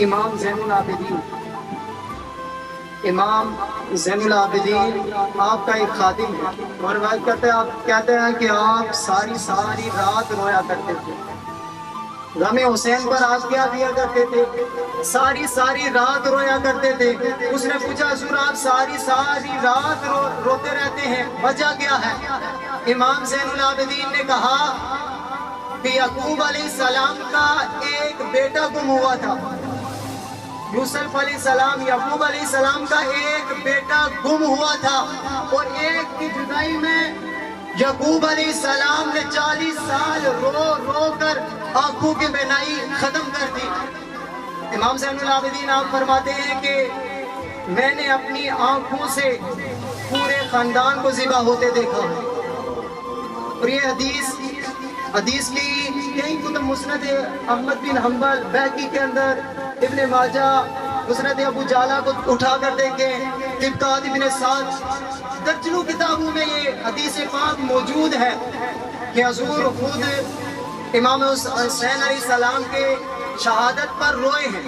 امام زین العابدین آپ کا ایک خادم ہے، اور روایت کرتے ہیں، آپ کہتے ہیں کہ آپ ساری رات رویا کرتے تھے۔ غم حسین پر آپ کیا دیا کرتے تھے؟ ساری رات رویا کرتے تھے۔ اس نے پوچھا حضور آپ ساری رات روتے رہتے ہیں، وجہ کیا ہے؟ امام زین العابدین نے کہا کہ یعقوب علیہ السلام کا ایک بیٹا گم ہوا تھا۔ یوسف علیہ السلام، یعقوب علیہ السلام کا ایک بیٹا گم ہوا تھا، اور ایک کی جدائی میں یعقوب علیہ السلام نے 40 سال رو کر آنکھوں کی بینائی ختم کر دی۔ امام زین العابدین آپ فرماتے ہیں کہ میں نے اپنی آنکھوں سے پورے خاندان کو ذبح ہوتے دیکھا، اور یہ حدیث کی کئی کتب، مسند احمد بن حنبل، بیہقی کے اندر، ابن ماجہ، مسند ابو جعلہ کو اٹھا کر دیکھیں، طبقات ابن سعد، درجنوں کتابوں میں یہ حدیث پاک موجود ہے کہ حضور خود امام حسین علیہ السلام کے شہادت پر روئے ہیں۔